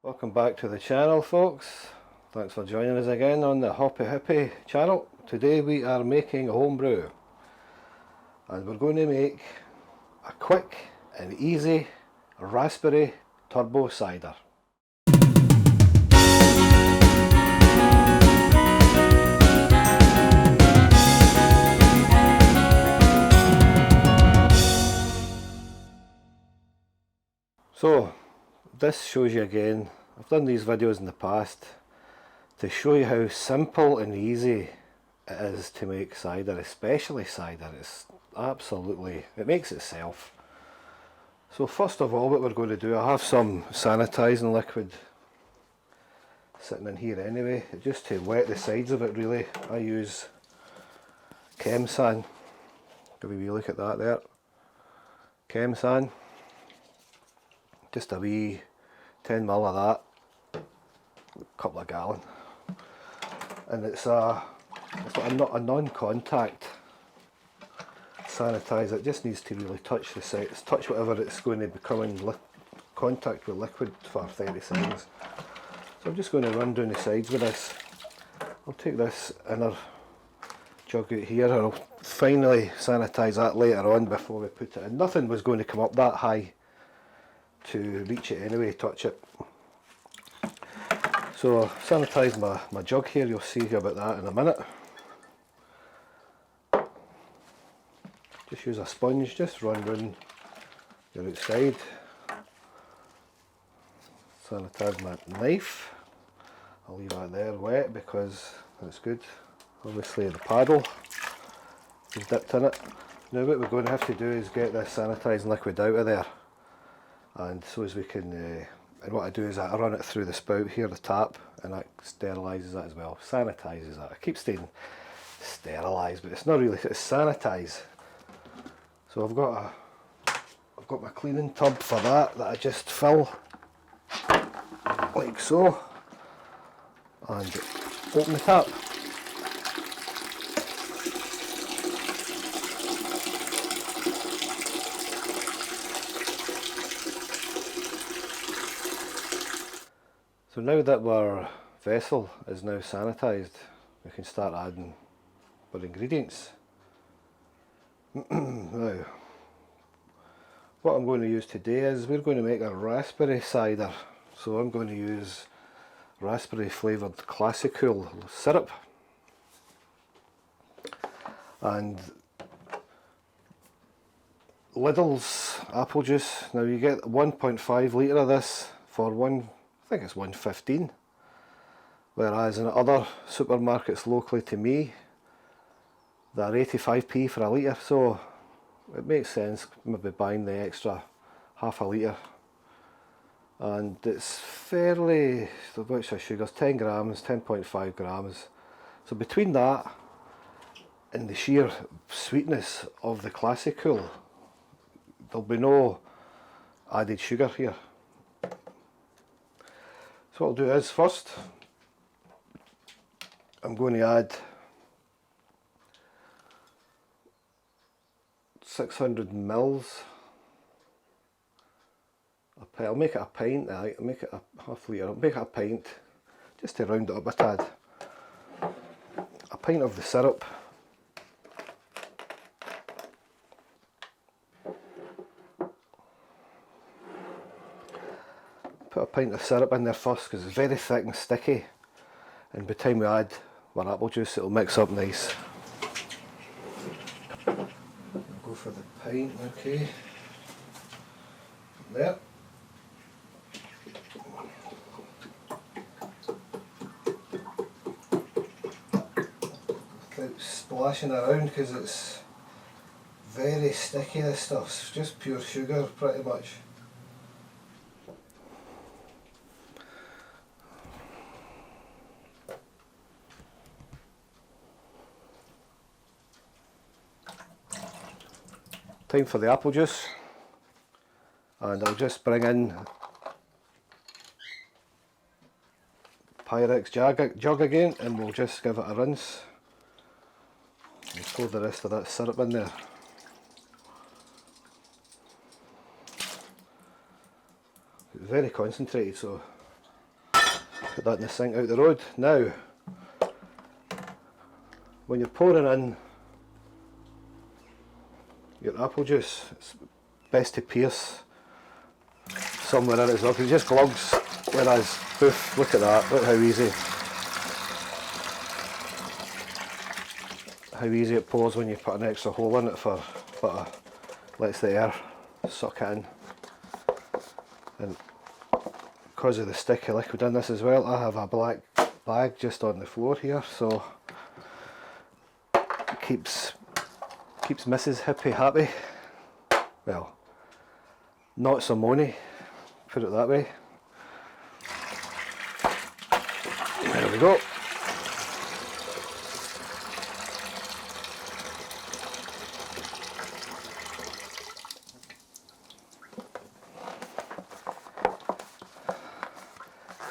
Welcome back to the channel, folks. Thanks for joining us again on the Hoppy Hippie channel. Today we are making a homebrew and we're going to make a quick and easy raspberry turbo cider. So this shows you again, I've done these videos in the past to show you how simple and easy it is to make cider, especially cider. It's absolutely, it makes itself. So first of all, what we're going to do, I have some sanitizing liquid sitting in here anyway, just to wet the sides of it really. I use Chem-San. Give a wee look at that there. Chem-San. Just a wee 10ml of that, a couple of gallon, and it's a non-contact sanitizer. It just needs to really touch the sides, touch whatever it's going to become in contact with liquid for 30 seconds. So I'm just going to run down the sides with this. I'll take this inner jug out here and I'll finally sanitize that later on before we put it in. Nothing was going to come up that high to reach it anyway, touch it. So sanitize my jug here, you'll see about that in a minute. Just use a sponge, just run round your outside. Sanitize my knife. I'll leave that there wet because that's good. Obviously the paddle is dipped in it. Now what we're going to have to do is get this sanitizing liquid out of there. And so as we can, and what I do is I run it through the spout here, the tap, and that sterilises that as well, sanitises that. I keep saying sterilise, but it's not really, it's sanitise. So I've got my cleaning tub for that I just fill like so, and open the tap. So now that our vessel is now sanitised, we can start adding our ingredients. Now, what I'm going to use today is we're going to make a raspberry cider. So I'm going to use raspberry flavoured classical syrup and Lidl's apple juice. Now you get 1.5 litre of this for I think it's $1.15, whereas in other supermarkets locally to me they're 85p for a litre, so it makes sense maybe buying the extra half a litre. And it's fairly, what's the sugars, 10 grams, 10.5 grams, so between that and the sheer sweetness of the classical, there'll be no added sugar here. So what I'll do is first I'm going to add 600 mils. I'll make it a pint, I'll make it a half litre, I'll make it a pint just to round it up a tad. A pint of the syrup. Put a pint of syrup in there first because it's very thick and sticky, and by the time we add our apple juice it'll mix up nice. I'll go for the pint, okay. There. Without splashing around because it's very sticky, this stuff's just pure sugar pretty much. Time for the apple juice, and I'll just bring in Pyrex jug again and we'll just give it a rinse and pour the rest of that syrup in there. It's very concentrated, so Put that in the sink out the road. Now, when you're pouring in your apple juice, it's best to pierce somewhere in it as well, because it just glugs, whereas, poof, look at that, look how easy it pours when you put an extra hole in it for lets the air suck it in. And because of the sticky liquid in this as well, I have a black bag just on the floor here, so it keeps Mrs. Hippie happy. Well, not so moany, put it that way. There we go.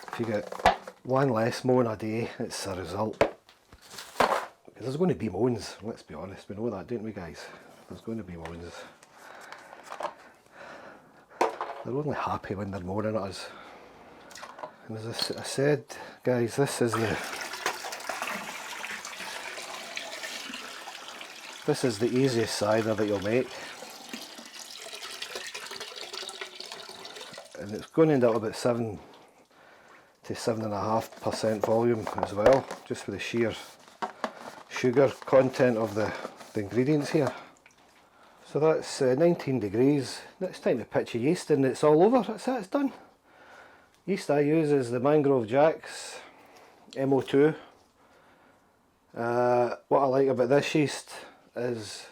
If you get one less moan a day, it's a result. Because there's going to be moans, let's be honest, we know that, don't we guys? There's going to be moans. They're only happy when they're moaning at us. And as I said, guys, this is the easiest cider that you'll make. And it's going to end up about 7 to 7.5% volume as well, just for the sheer sugar content of the ingredients here. So that's 19 degrees. Next time to pitch your yeast and it's all over. That's it, it's done. Yeast I use is the Mangrove Jack's MO2. What I like about this yeast is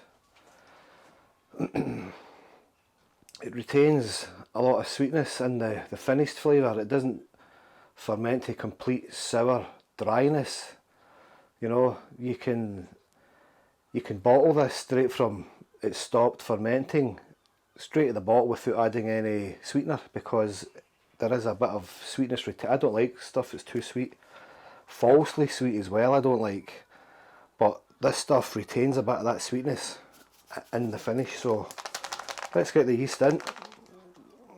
it retains a lot of sweetness in the finished flavour. It doesn't ferment to complete sour dryness. You know, you can bottle this straight from it stopped fermenting straight to the bottle without adding any sweetener, because there is a bit of sweetness I don't like stuff that's too sweet. Falsely sweet as well I don't like, but this stuff retains a bit of that sweetness in the finish. So let's get the yeast in.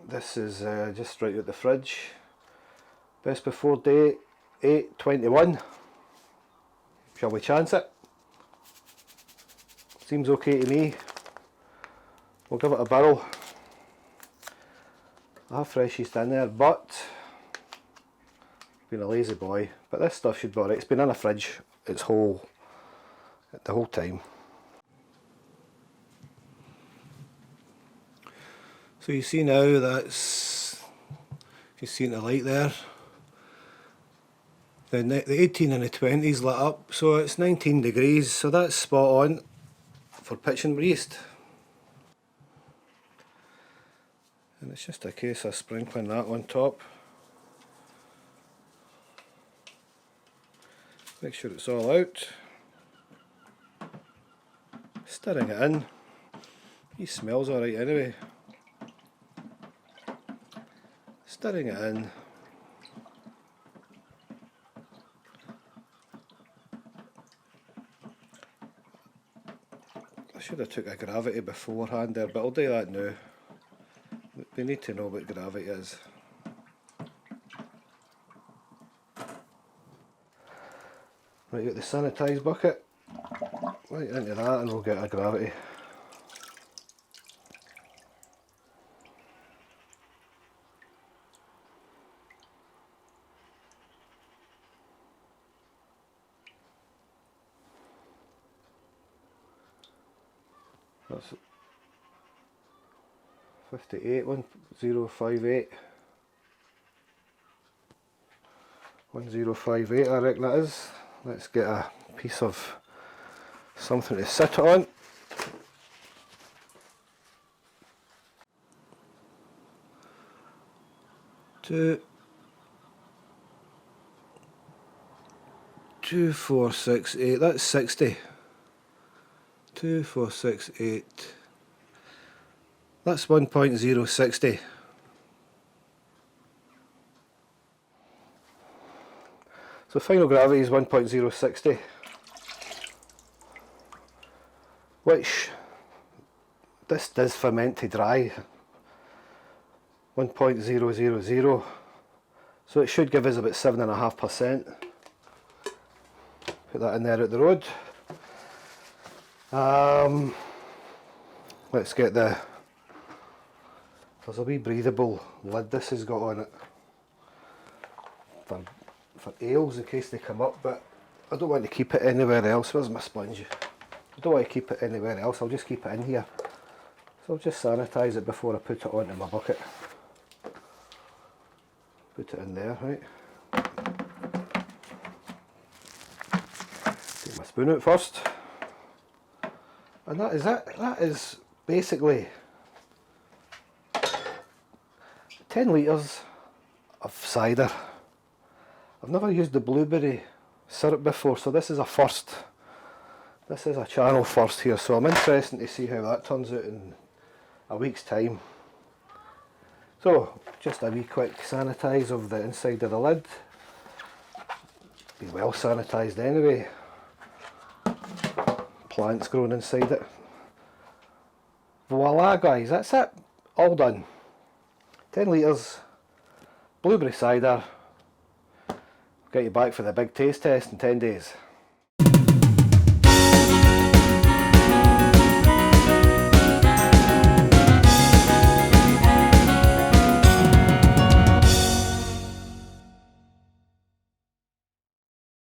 This is just right out the fridge. Best before date 8/21. Shall we chance it? Seems okay to me. We'll give it a barrel. I have fresh yeast in there, but been a lazy boy. But this stuff should be alright. It's been in a fridge the whole time. So you see now that's, you see the light there. The 18 and the 20s lit up, so it's 19 degrees, so that's spot on for pitching yeast. And it's just a case of sprinkling that on top. Make sure it's all out. Stirring it in. He smells alright anyway. Stirring it in. I should have took a gravity beforehand there, but I'll do that now. We need to know what gravity is. Right, get the sanitised bucket right into that and we'll get a gravity. That's 58, 1058. 1058 I reckon that is. Let's get a piece of something to sit it on. Two, 2468, that's 60. 2468. That's 1.060. So final gravity is 1.060, which this does ferment to dry. 1.000 So it should give us about 7.5%. Put that in there at the road. Let's get there's a wee breathable lid this has got on it for ales in case they come up, but I don't want to keep it anywhere else. Where's my sponge? I don't want to keep it anywhere else, I'll just keep it in here. So I'll just sanitise it before I put it onto my bucket. Put it in there, right? Take my spoon out first. And that is it. That is basically 10 litres of cider. I've never used the blueberry syrup before, so this is a first. This is a channel first here, so I'm interested to see how that turns out in a week's time. So, just a wee quick sanitise of the inside of the lid. Be well sanitised anyway. Plants growing inside it. Voila guys, that's it. All done. 10 litres, blueberry cider. Get you back for the big taste test in 10 days.